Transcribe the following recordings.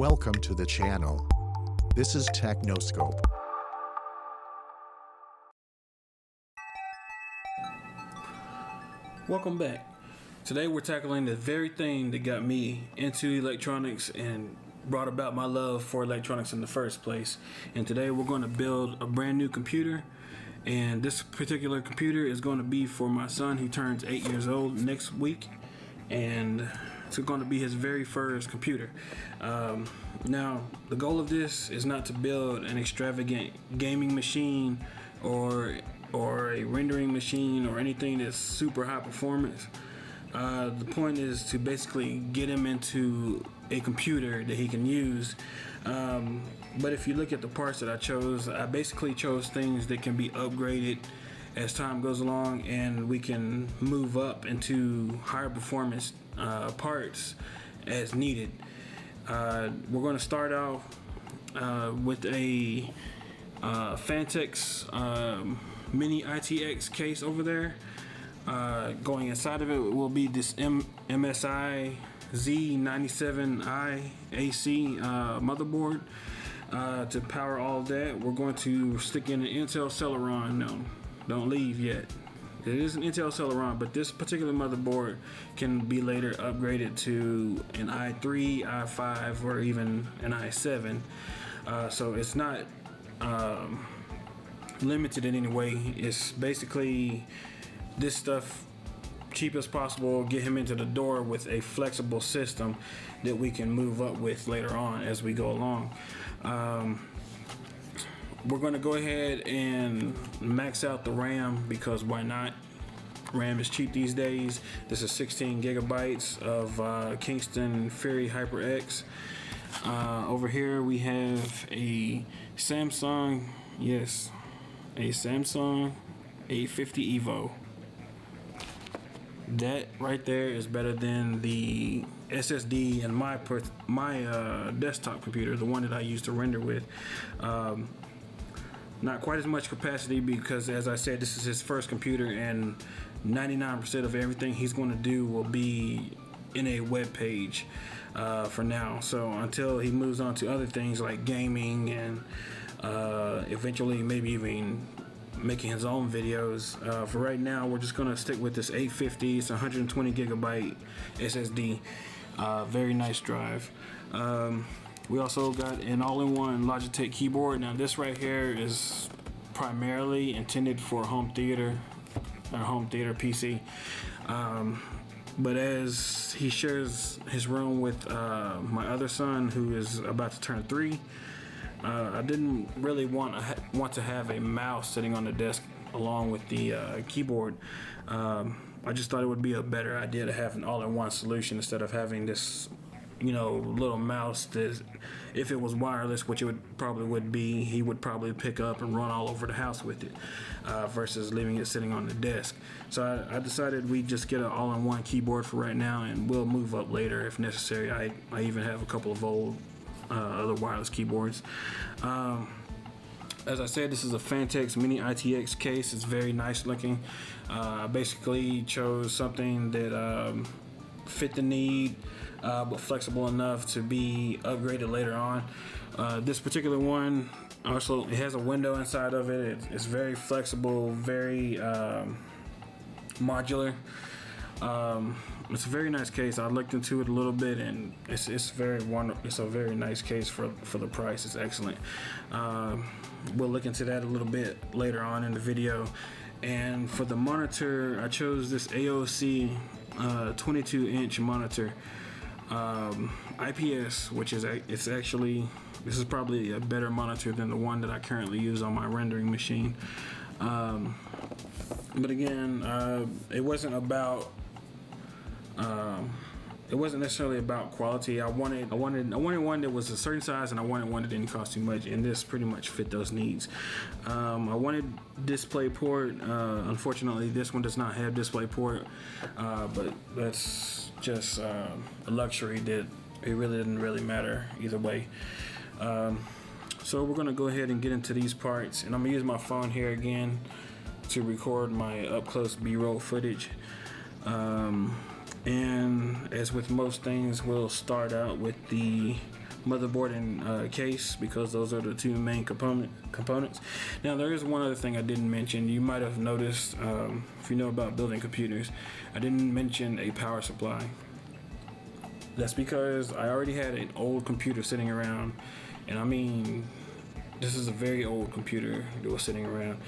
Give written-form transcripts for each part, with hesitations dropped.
Welcome to the channel. This is Technoscope. Welcome back. Today we're tackling the very thing that got me into electronics and brought about my love for electronics in the first place. And today we're going to build a brand new computer. And this particular computer is going to be for my son who turns 8 years old next week. And it's going to be his very first computer. Now, the goal of this is not to build an extravagant gaming machine or a rendering machine or anything that's super high performance. The point is to basically get him into a computer that he can use. But if you look at the parts that I basically chose things that can be upgraded as time goes along, and we can move up into higher performance parts as needed. We're going to start out with a Fantex mini ITX case over there. Going inside of it will be this MSI Z97i AC motherboard. To power all of that, we're going to stick in an Intel Celeron. No, don't leave yet. It is an Intel Celeron, but this particular motherboard can be later upgraded to an i3, i5, or even an i7. So it's not limited in any way. It's basically this stuff, cheap as possible, get him into the door with a flexible system that we can move up with later on as we go along. We're going to go ahead and max out the RAM because why not? RAM is cheap these days. This is 16 gigabytes of Kingston Fury HyperX. Over here we have a Samsung, yes, a Samsung A50 Evo. That right there is better than the SSD in my desktop computer, the one that I used to render with. Not quite as much capacity because, as I said, this is his first computer, and 99% of everything he's going to do will be in a web page for now. So until he moves on to other things like gaming and eventually maybe even making his own videos, for right now we're just going to stick with this 850. It's 120 gigabyte SSD. Very nice drive. We also got an all-in-one Logitech keyboard. Now this right here is primarily intended for home theater or home theater PC. But as he shares his room with my other son who is about to turn 3, I didn't really want to have a mouse sitting on the desk along with the keyboard. I just thought it would be a better idea to have an all-in-one solution instead of having this, little mouse that, if it was wireless, which it probably would be, he would probably pick up and run all over the house with it, versus leaving it sitting on the desk. So I decided we'd just get an all-in-one keyboard for right now, and we'll move up later if necessary. I even have a couple of old other wireless keyboards. As I said, this is a Fantex mini ITX case. It's very nice looking. I basically chose something that fit the need, but flexible enough to be upgraded later on. This particular one also, it has a window inside of it. It's very flexible, very modular. It's a very nice case. I looked into it a little bit, and it's very wonderful. It's a very nice case for the price. It's excellent. We'll look into that a little bit later on in the video. And for the monitor, I chose this AOC 22-inch monitor, IPS, which is this is probably a better monitor than the one that I currently use on my rendering machine. But again, it wasn't necessarily about quality. I wanted one that was a certain size, and I wanted one that didn't cost too much, and this pretty much fit those needs. I wanted DisplayPort. Unfortunately, this one does not have DisplayPort, but that's just a luxury that it really didn't really matter either way. So we're gonna go ahead and get into these parts, and I'm gonna use my phone here again to record my up-close B-roll footage. And as with most things, we'll start out with the motherboard and case, because those are the two main components. Now there is one other thing I didn't mention. You might have noticed, if you know about building computers, I didn't mention a power supply. That's because I already had an old computer sitting around, and I mean, this is a very old computer that was sitting around.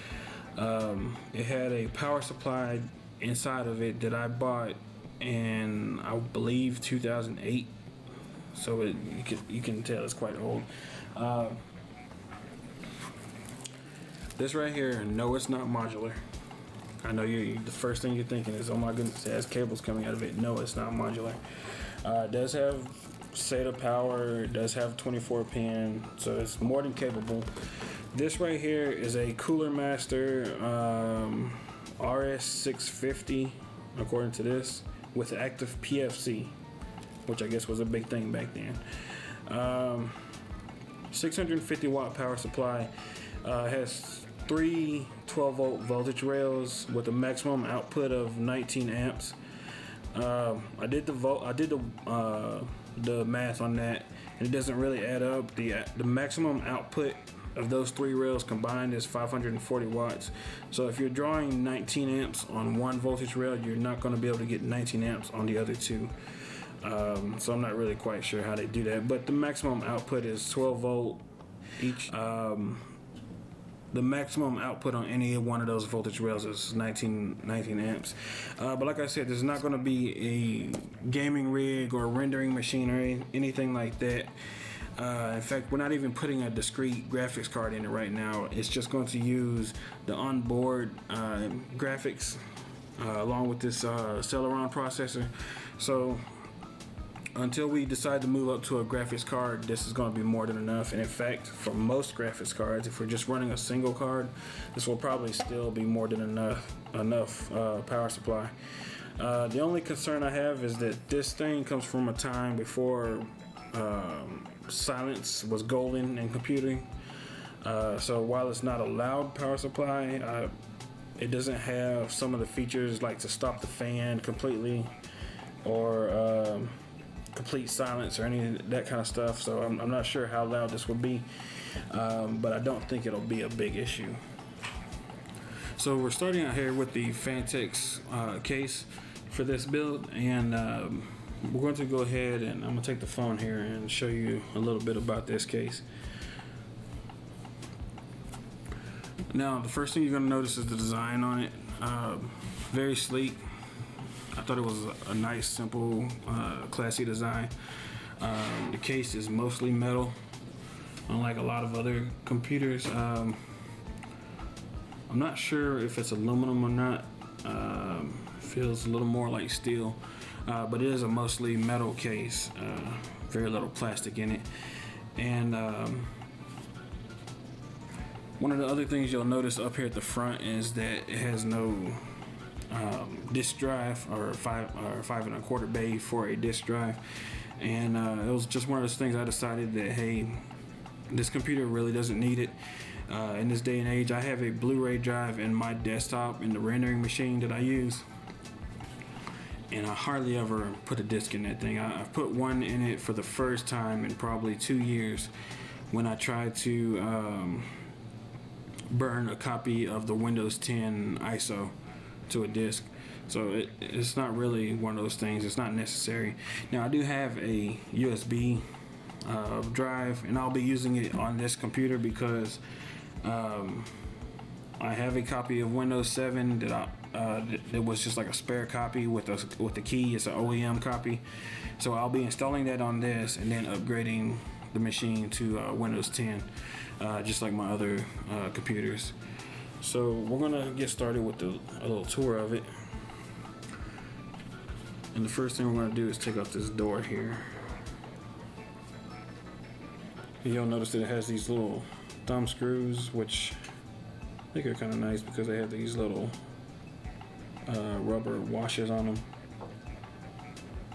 It had a power supply inside of it that I bought in, I believe, 2008. So you can tell it's quite old. This right here, no, it's not modular. I know the first thing you're thinking is, oh my goodness, it has cables coming out of it. No, it's not modular. It does have SATA power. It does have 24 pin, so it's more than capable. This right here is a Cooler Master RS650, according to this, with active PFC, which I guess was a big thing back then. 650 watt power supply, has 3 12-volt voltage rails with a maximum output of 19 amps. I did the math on that, and it doesn't really add up. The maximum output of those 3 rails combined is 540 watts. So if you're drawing 19 amps on one voltage rail, you're not going to be able to get 19 amps on the other 2. So I'm not really quite sure how they do that, but the maximum output is 12 volt each. The maximum output on any one of those voltage rails is 19 amps. But like I said, there's not going to be a gaming rig or rendering machine or anything like that. In fact, we're not even putting a discrete graphics card in it right now. It's just going to use the onboard graphics along with this Celeron processor. So until we decide to move up to a graphics card, this is going to be more than enough. And in fact, for most graphics cards, if we're just running a single card, this will probably still be more than enough power supply. The only concern I have is that this thing comes from a time before silence was golden in computing. So while it's not a loud power supply, it doesn't have some of the features like to stop the fan completely or complete silence or any of that kind of stuff. So I'm not sure how loud this will be, but I don't think it'll be a big issue. So we're starting out here with the Fantex case for this build, and we're going to go ahead and I'm going to take the phone here and show you a little bit about this case. Now the first thing you're going to notice is the design on it. Very sleek. I thought it was a nice, simple, classy design. The case is mostly metal, unlike a lot of other computers. I'm not sure if it's aluminum or not. Feels a little more like steel, but it is a mostly metal case. Very little plastic in it. And one of the other things you'll notice up here at the front is that it has no disk drive or 5 1/4 bay for a disk drive, and it was just one of those things I decided that, hey, this computer really doesn't need it in this day and age. I have a Blu-ray drive in my desktop in the rendering machine that I use, and I hardly ever put a disk in that thing. I put one in it for the first time in probably 2 years when I tried to burn a copy of the Windows 10 ISO to a disk. So it's not really one of those things. It's not necessary. Now I do have a USB drive, and I'll be using it on this computer because I have a copy of Windows 7 that that was just like a spare copy with the key. It's an OEM copy, so I'll be installing that on this and then upgrading the machine to Windows 10, just like my other computers. So we're gonna get started with a little tour of it. And the first thing we're gonna do is take out this door here. You'll notice that it has these little thumb screws, which I think are kind of nice because they have these little rubber washers on them.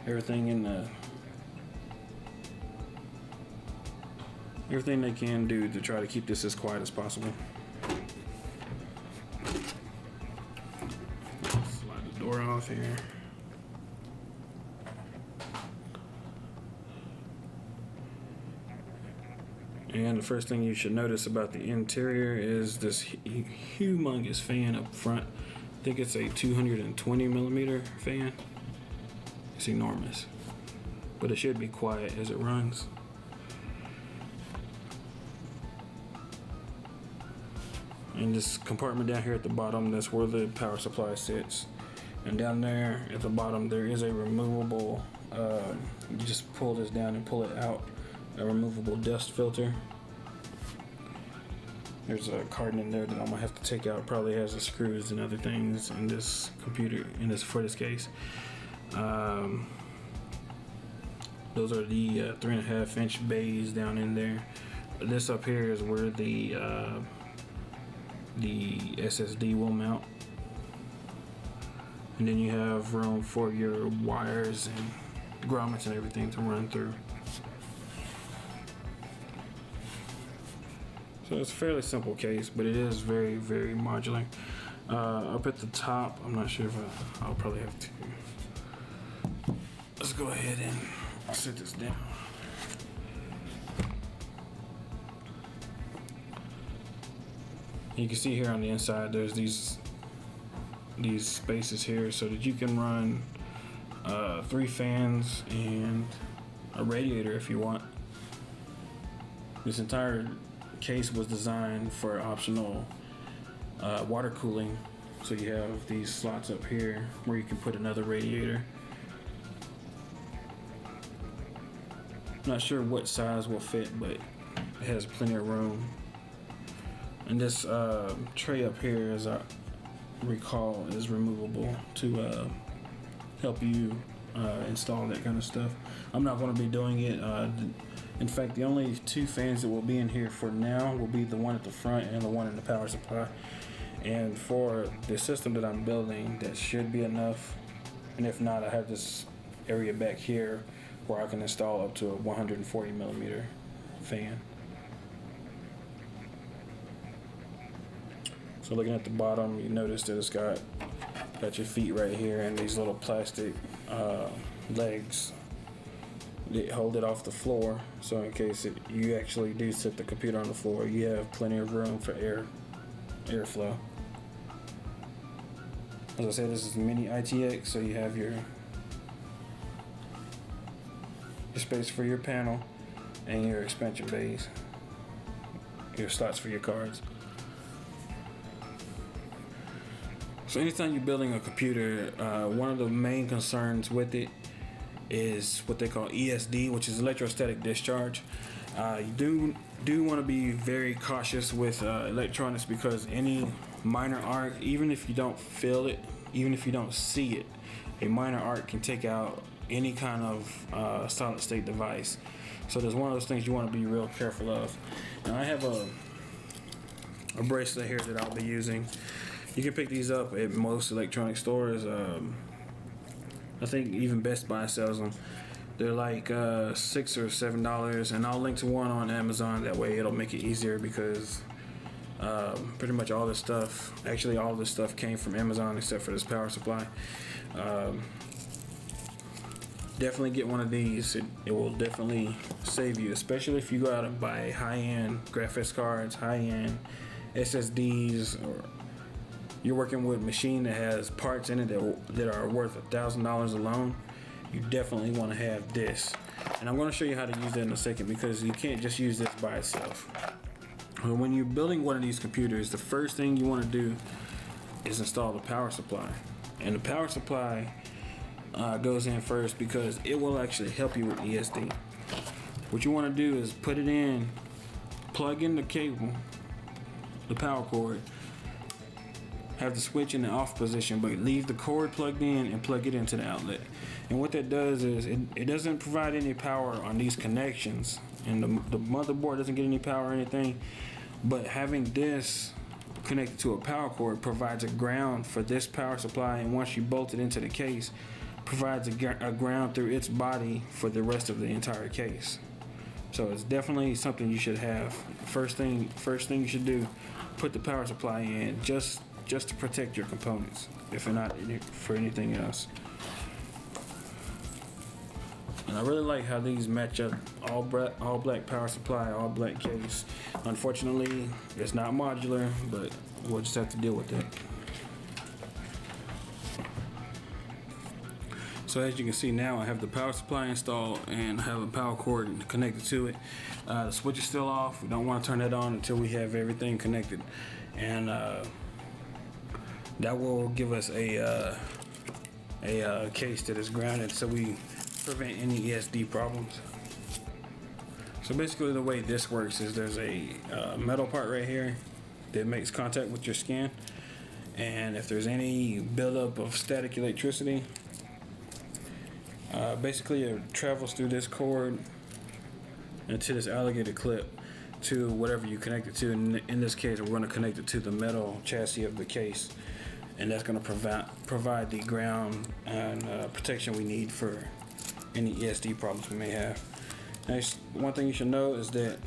Everything they can do to try to keep this as quiet as possible. Slide the door off here. And the first thing you should notice about the interior is this humongous fan up front. I think it's a 220 millimeter fan. It's enormous, but it should be quiet as it runs. And this compartment down here at the bottom, that's where the power supply sits. And down there at the bottom, there is a removable, you just pull this down and pull it out, a removable dust filter. There's a carton in there that I'm gonna have to take out. Probably has the screws and other things in this computer, for this case. Those are the 3.5 inch bays down in there. This up here is where the SSD will mount. And then you have room for your wires and grommets and everything to run through. So it's a fairly simple case, but it is very, very modular. Up at the top, I'm not sure if I'll probably have to. Let's go ahead and set this down. You can see here on the inside, there's these spaces here so that you can run 3 fans and a radiator if you want. This entire case was designed for optional water cooling, so you have these slots up here where you can put another radiator. Not sure what size will fit, but it has plenty of room. And this tray up here, as I recall, is removable to help you install that kind of stuff. I'm not going to be doing it. In fact, the only 2 fans that will be in here for now will be the one at the front and the one in the power supply. And for the system that I'm building, that should be enough. And if not, I have this area back here where I can install up to a 140 millimeter fan. So looking at the bottom, you notice that it's got your feet right here and these little plastic legs that hold it off the floor. So in case you actually do sit the computer on the floor, you have plenty of room for airflow. As I said, this is mini ITX, so you have your space for your panel and your expansion bays, your slots for your cards. So anytime you're building a computer, one of the main concerns with it is what they call ESD, which is electrostatic discharge. You do want to be very cautious with electronics, because any minor arc, even if you don't feel it, even if you don't see it, a minor arc can take out any kind of solid state device. So there's one of those things you want to be real careful of. Now I have a bracelet here that I'll be using. You can pick these up at most electronic stores. I think even Best Buy sells them. They're like $6 or $7, and I'll link to one on Amazon. That way it'll make it easier, because pretty much all this stuff, actually all this stuff came from Amazon except for this power supply. Definitely get one of these. It will definitely save you, especially if you go out and buy high-end graphics cards, high-end SSDs, or you're working with a machine that has parts in it that are worth $1,000 alone. You definitely want to have this. And I'm going to show you how to use that in a second, because you can't just use this by itself. When you're building one of these computers, the first thing you want to do is install the power supply. And the power supply goes in first, because it will actually help you with ESD. What you want to do is put it in, plug in the cable, the power cord, have the switch in the off position, but leave the cord plugged in and plug it into the outlet. And what that does is it doesn't provide any power on these connections, and the motherboard doesn't get any power or anything, but having this connected to a power cord provides a ground for this power supply, and once you bolt it into the case, provides a ground through its body for the rest of the entire case. So it's definitely something you should have. First thing you should do, put the power supply in, just to protect your components, if not for anything else. And I really like how these match up. All black power supply, all black case. Unfortunately, it's not modular, but we'll just have to deal with it. So as you can see now, I have the power supply installed and I have a power cord connected to it. The switch is still off. We don't want to turn that on until we have everything connected. And that will give us a case that is grounded so we prevent any ESD problems. So basically the way this works is there's a metal part right here that makes contact with your skin. And if there's any buildup of static electricity, basically it travels through this cord into this alligator clip to whatever you connect it to. In this case, we're going to connect it to the metal chassis of the case, and that's going to provide the ground and protection we need for any ESD problems we may have. Next, one thing you should know is that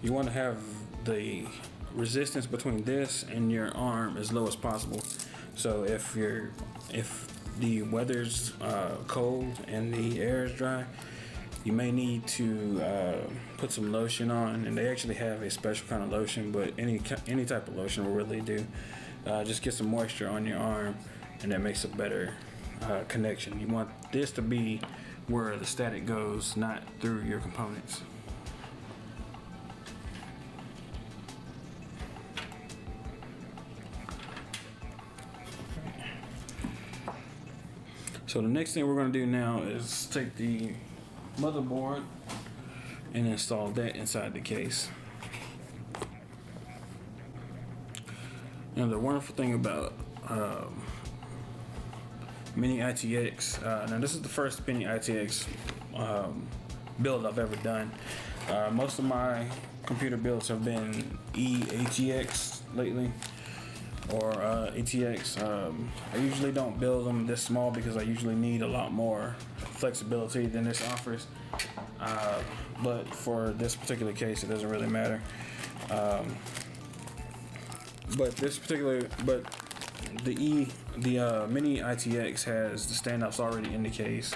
you want to have the resistance between this and your arm as low as possible. So if the weather's cold and the air is dry, you may need to put some lotion on, and they actually have a special kind of lotion, but any type of lotion will really do. Just get some moisture on your arm, and that makes a better connection. You want this to be where the static goes, not through your components. So the next thing we're going to do now is take the motherboard and install that inside the case. Now the wonderful thing about Mini ITX, now this is the first Mini ITX build I've ever done. Most of my computer builds have been eATX lately, or ATX. I usually don't build them this small because I usually need a lot more flexibility than this offers. But for this particular case, it doesn't really matter. But the Mini ITX has the standoffs already in the case.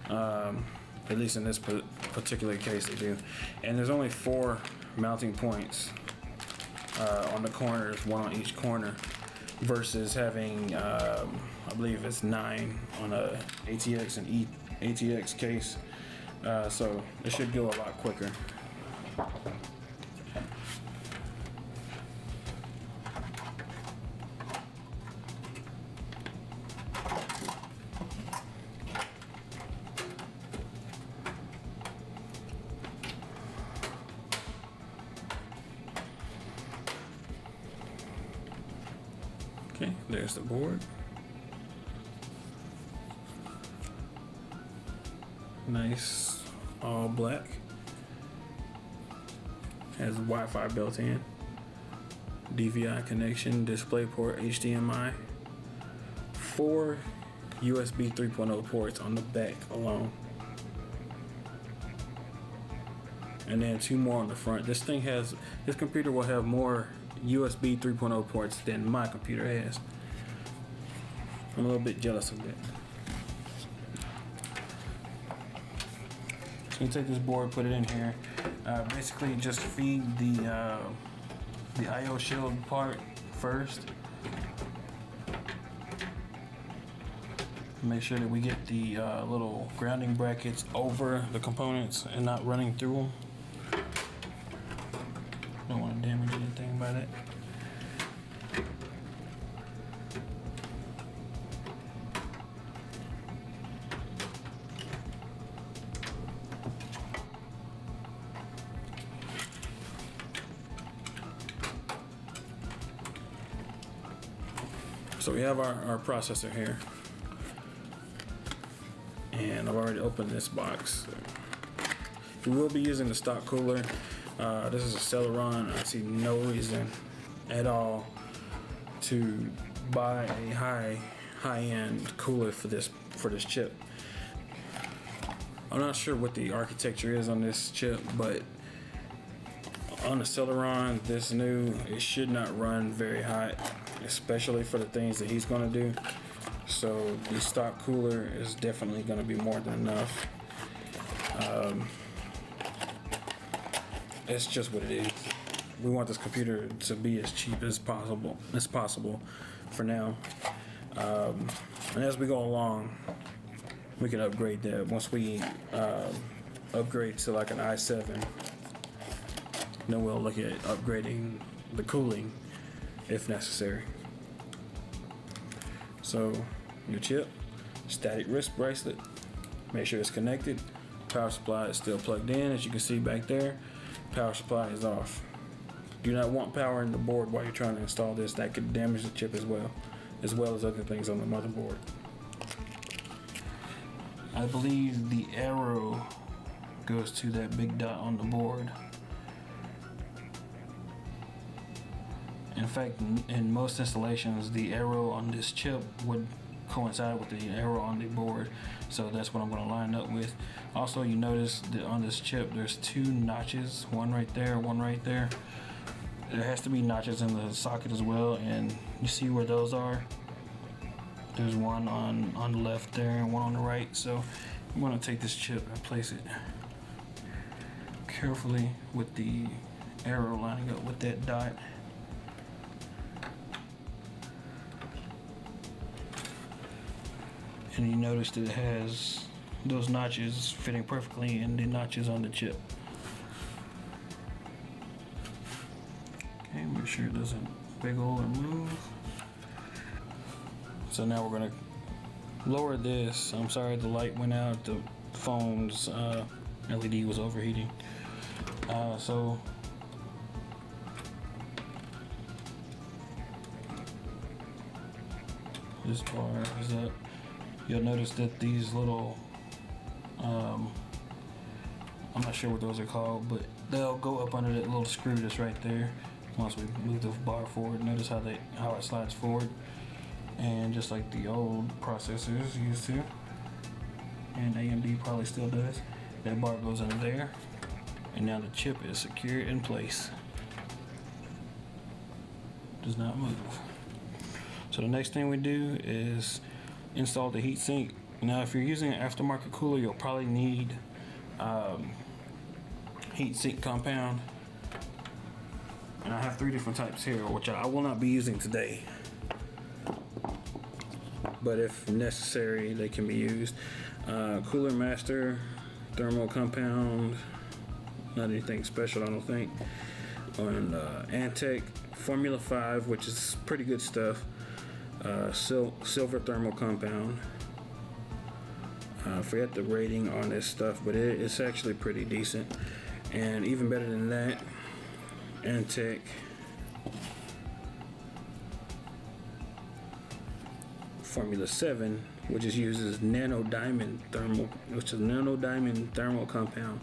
At least in this particular case, they do. And there's only 4 mounting points on the corners, 1 on each corner, versus having I believe it's 9 on a ATX and ATX case. So it should go a lot quicker. Okay, there's the board. Nice, all black. Has Wi-Fi built in. DVI connection, DisplayPort, HDMI. 4 USB 3.0 ports on the back alone. And then 2 more on the front. This computer will have more USB 3.0 ports than my computer has. I'm a little bit jealous of that. So you take this board, put it in here. Basically, just feed the I/O shield part first. Make sure that we get the little grounding brackets over the components and not running through them. Don't want to damage anything by that. So we have our processor here, and I've already opened this box. We will be using the stock cooler. This is a Celeron. I see no reason at all to buy a high-end cooler for this chip. I'm not sure what the architecture is on this chip, but on the Celeron, this new, it should not run very hot, especially for the things that he's going to do. So the stock cooler is definitely going to be more than enough. It's just what it is. We want this computer to be as cheap as possible for now. And as we go along, we can upgrade that. Once we upgrade to like an i7, then we'll look at upgrading the cooling if necessary. So your chip, static wrist bracelet, make sure it's connected. Power supply is still plugged in, as you can see back there. Power supply is off. Do not want power in the board while you're trying to install this. That could damage the chip as well as other things on the motherboard. I believe the arrow goes to that big dot on the board. In fact, in most installations, the arrow on this chip would coincide with the arrow on the board, so that's what I'm going to line up with. Also, you notice that on this chip there's two notches, one right there, one right there. There has to be notches in the socket as well, and you see where those are? There's one on the left there and one on the right. So I'm going to take this chip and place it carefully with the arrow lining up with that dot. And you notice that it has those notches fitting perfectly in the notches on the chip. Okay, make sure it doesn't wiggle or move. So now we're gonna lower this. I'm sorry the light went out. The phone's LED was overheating. So this bar is up. You'll notice that these little, I'm not sure what those are called, but they'll go up under that little screw that's right there. Once we move the bar forward, notice how it slides forward, and just like the old processors used to, and AMD probably still does, that bar goes under there, and now the chip is secured in place. Does not move. So the next thing we do is install the heatsink. Now, if you're using an aftermarket cooler, you'll probably need heatsink compound. And I have 3 different types here, which I will not be using today. But if necessary, they can be used. Cooler Master, thermal compound, not anything special, I don't think. And Antec Formula 5, which is pretty good stuff. Silver thermal compound. I forget the rating on this stuff, but it's actually pretty decent. And even better than that, Antec Formula 7, which uses nano diamond thermal compound.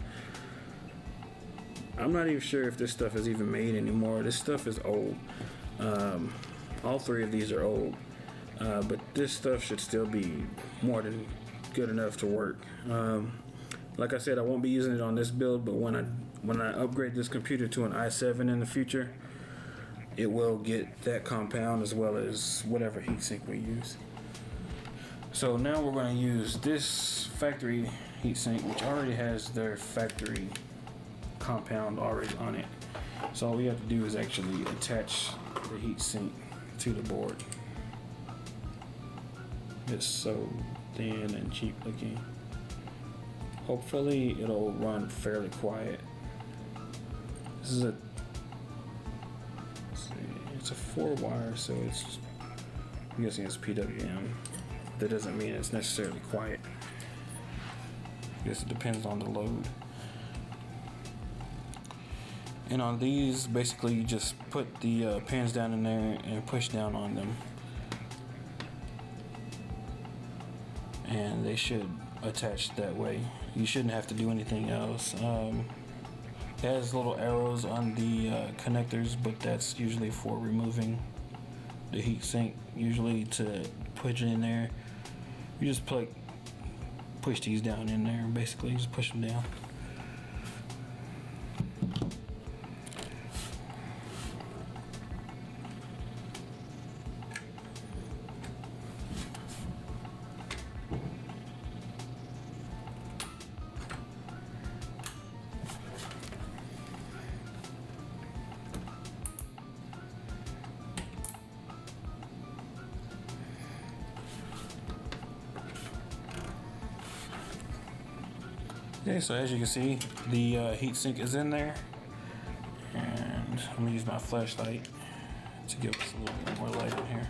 I'm not even sure if this stuff is even made anymore. This stuff is old. All 3 of these are old, but this stuff should still be more than good enough to work. Like I said, I won't be using it on this build, but when I upgrade this computer to an i7 in the future, it will get that compound as well as whatever heatsink we use. So now we're going to use this factory heatsink, which already has their factory compound already on it. So all we have to do is actually attach the heatsink to the board. It's so thin and cheap looking. Hopefully it'll run fairly quiet. This is it's a 4-wire, so I'm guessing it's PWM. That doesn't mean it's necessarily quiet. I guess it depends on the load. And on these, basically you just put the pins down in there and push down on them, and they should attach that way. You shouldn't have to do anything else. It has little arrows on the connectors, but that's usually for removing the heatsink. Usually to push it in there, you just push these down in there, basically just push them down. Okay, so as you can see, the heatsink is in there, and I'm gonna use my flashlight to give us a little bit more light in here.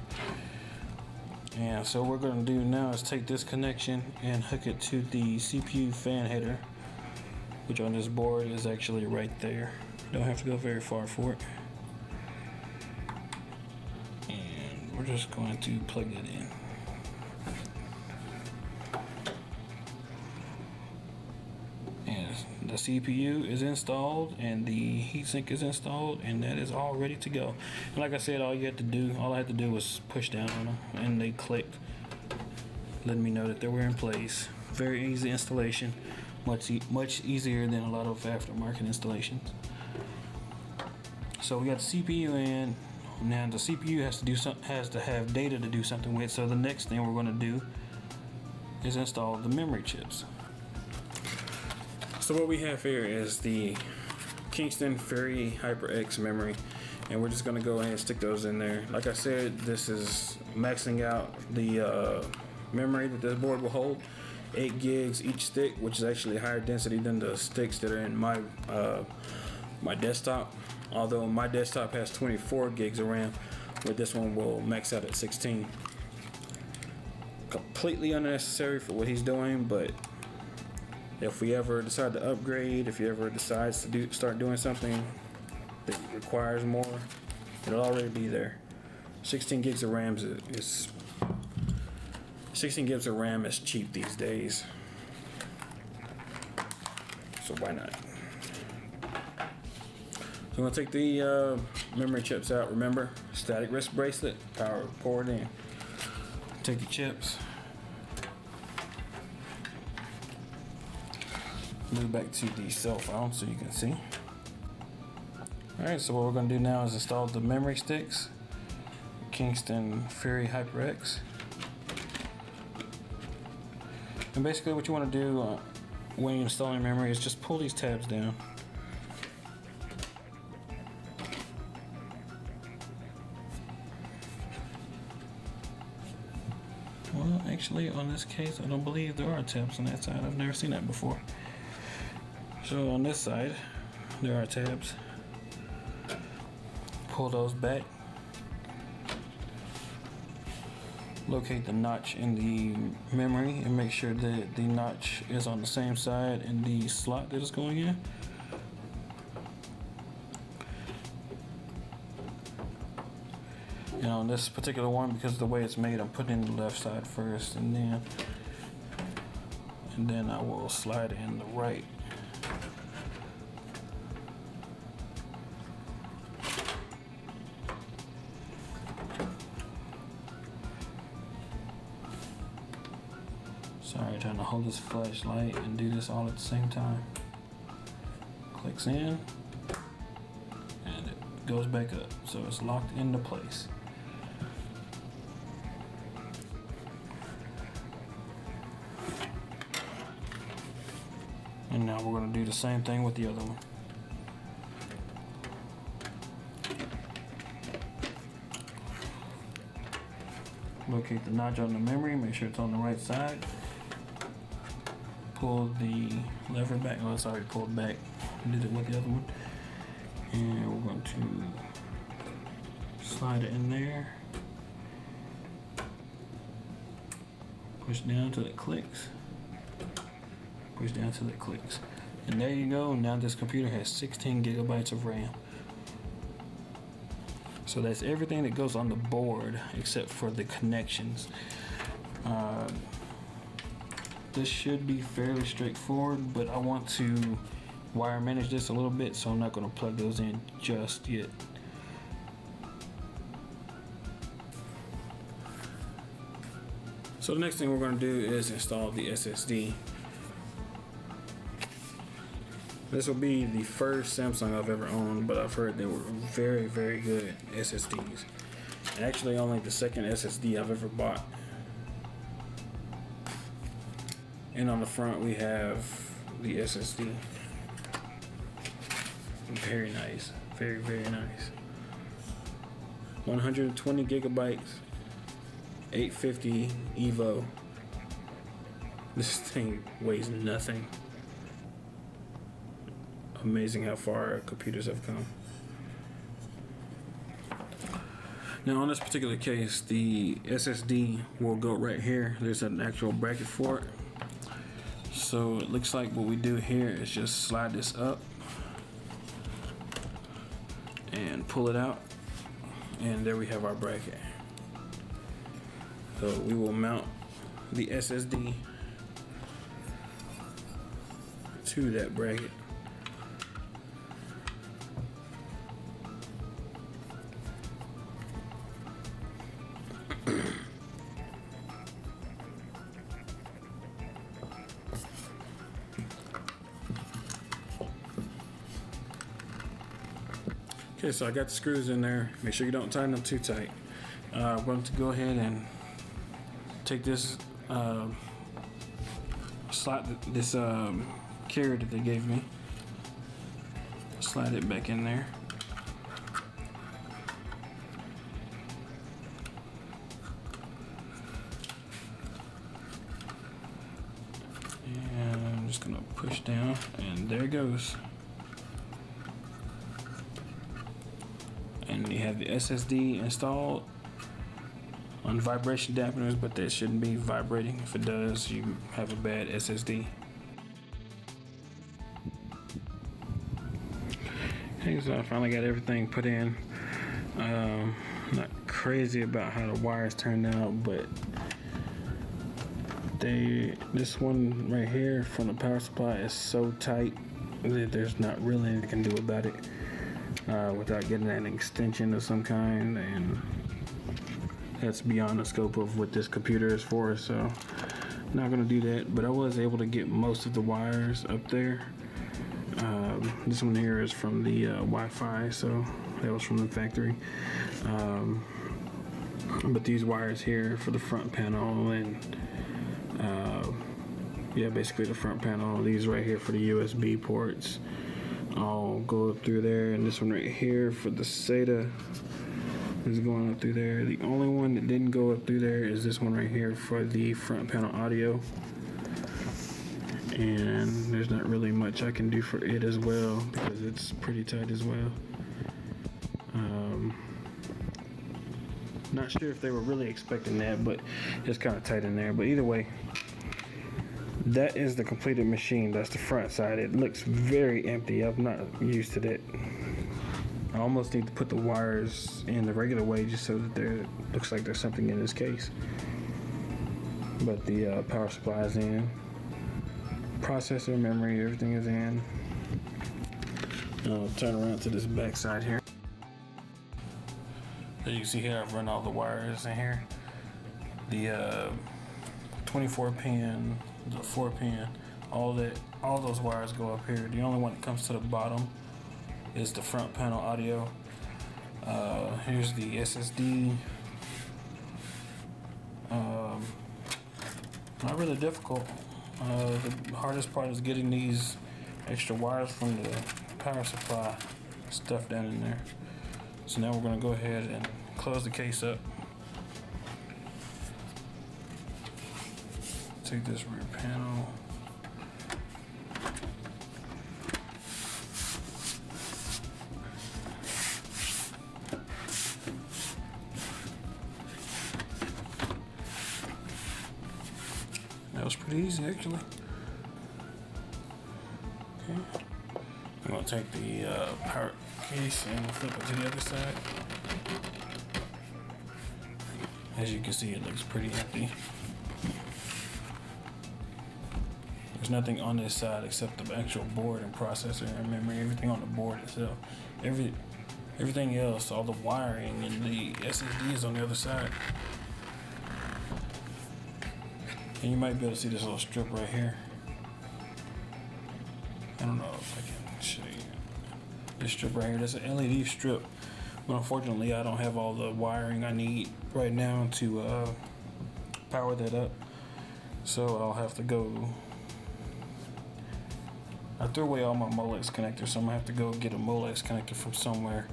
And so what we're gonna do now is take this connection and hook it to the CPU fan header, which on this board is actually right there. Don't have to go very far for it. And we're just going to plug it in. The CPU is installed and the heatsink is installed, and that is all ready to go. And like I said, all I had to do was push down on them and they clicked, letting me know that they were in place. Very easy installation, much easier than a lot of aftermarket installations. So we got the CPU in. Now the CPU has to have data to do something with. So the next thing we're going to do is install the memory chips. So what we have here is the Kingston Fury HyperX memory, and we're just going to go ahead and stick those in there. Like I said, this is maxing out the memory that this board will hold. 8 gigs each stick, which is actually higher density than the sticks that are in my my desktop. Although my desktop has 24 gigs of RAM, but this one will max out at 16. Completely unnecessary for what he's doing, but if we ever decide to upgrade, if he ever decides to start doing something that requires more, it'll already be there. 16 gigs of RAM is 16 gigs of RAM is cheap these days, so why not? So I'm gonna take the memory chips out. Remember, static wrist bracelet, power poured in. Take the chips. Move back to the cell phone so you can see. Alright, so what we're going to do now is install the memory sticks. Kingston Fury HyperX. And basically what you want to do when you're installing memory is just pull these tabs down. Well, actually on this case I don't believe there are tabs on that side. I've never seen that before. So on this side, there are tabs. Pull those back. Locate the notch in the memory and make sure that the notch is on the same side in the slot that it's going in. And on this particular one, because of the way it's made, I'm putting in the left side first, and then I will slide in the right. Sorry, trying to hold this flashlight and do this all at the same time. Clicks in, and it goes back up, so it's locked into place. And now we're going to do the same thing with the other one. Locate the notch on the memory, make sure it's on the right side. Pull the lever back. Oh, it's already pulled back. Did it with the other one. And we're going to slide it in there. Push down till it clicks. Push down till it clicks. And there you go. Now this computer has 16 gigabytes of RAM. So that's everything that goes on the board except for the connections. This should be fairly straightforward, but I want to wire manage this a little bit, so I'm not going to plug those in just yet. So the next thing we're going to do is install the SSD. This will be the first Samsung I've ever owned, but I've heard they were very, very good SSDs. And actually only the second SSD I've ever bought. And on the front we have the SSD. Very nice. Very, very nice. 120 gigabytes. 850 Evo. This thing weighs nothing. amazing how far computers have come. Now on this particular case, the SSD will go right here. There's an actual bracket for it. So it looks like what we do here is just slide this up and pull it out, and there we have our bracket. So we will mount the SSD to that bracket. Okay, so I got the screws in there. Make sure you don't tighten them too tight. I'm going to go ahead and take this slot, this carrier that they gave me, slide it back in there. And I'm just gonna push down, and there it goes. And you have the SSD installed on vibration dampeners, but that shouldn't be vibrating. If it does, you have a bad SSD. Okay, so I finally got everything put in. Not crazy about how the wires turned out, but this one right here from the power supply is so tight that there's not really anything I can do about it without getting an extension of some kind, and that's beyond the scope of what this computer is for, so I'm not gonna do that. But I was able to get most of the wires up there. This one here is from the Wi-Fi, so that was from the factory. But these wires here for the front panel, and yeah, basically the front panel. These right here for the USB ports, I'll go up through there, and this one right here for the SATA is going up through there. The only one that didn't go up through there is this one right here for the front panel audio, and there's not really much I can do for it as well because it's pretty tight as well. Not sure if they were really expecting that, but it's kind of tight in there. But either way, that is the completed machine. That's the front side. It looks very empty. I'm not used to that. I almost need to put the wires in the regular way just so that there looks like there's something in this case. But the power supply is in. Processor, memory, everything is in. I'll turn around to this back side here. So you can see here I've run all the wires in here. The 24 pin, the 4 pin, all those wires go up here. The only one that comes to the bottom is the front panel audio. Here's the SSD. Not really difficult. The hardest part is getting these extra wires from the power supply stuff down in there. So now we're going to go ahead and close the case up. Take this rear panel. That was pretty easy, actually. Okay. I'm going to take the power case and flip it to the other side. As you can see, it looks pretty empty. There's nothing on this side except the actual board and processor and memory. Everything on the board itself. Everything else, all the wiring and the SSD is on the other side. And you might be able to see this little strip right here. I don't know if I can show you. This strip right here, that's an LED strip. But unfortunately, I don't have all the wiring I need right now to power that up. So I'll have to go. I threw away all my Molex connectors, so I'm gonna have to go get a Molex connector from somewhere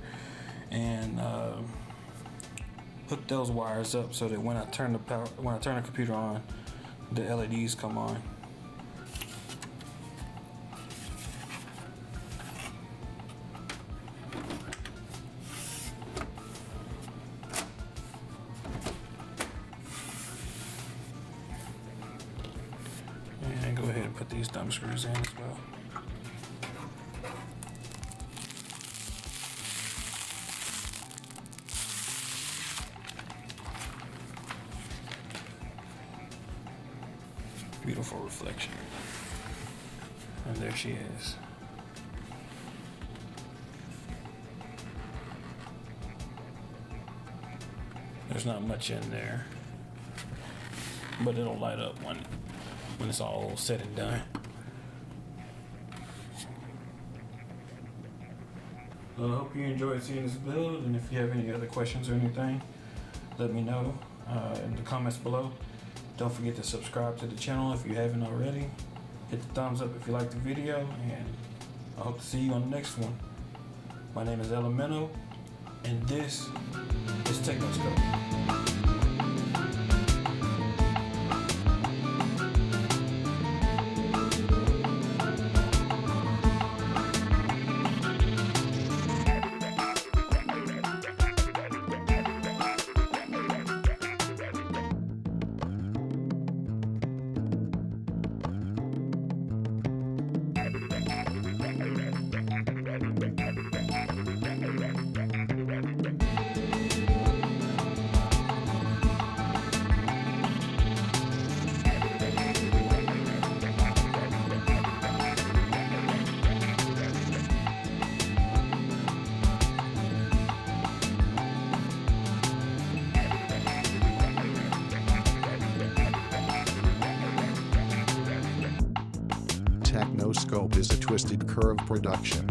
and hook those wires up so that when I turn the computer on, the LEDs come on. these thumb screws in as well. Beautiful reflection. And there she is. There's not much in there, but it'll light up when it's all said and done. Well, I hope you enjoyed seeing this build, and if you have any other questions or anything, let me know in the comments below. Don't forget to subscribe to the channel if you haven't already. Hit the thumbs up if you liked the video, and I hope to see you on the next one. My name is Elemento, and this is TechnoScope. TechnoScope is a Twisted Curve production.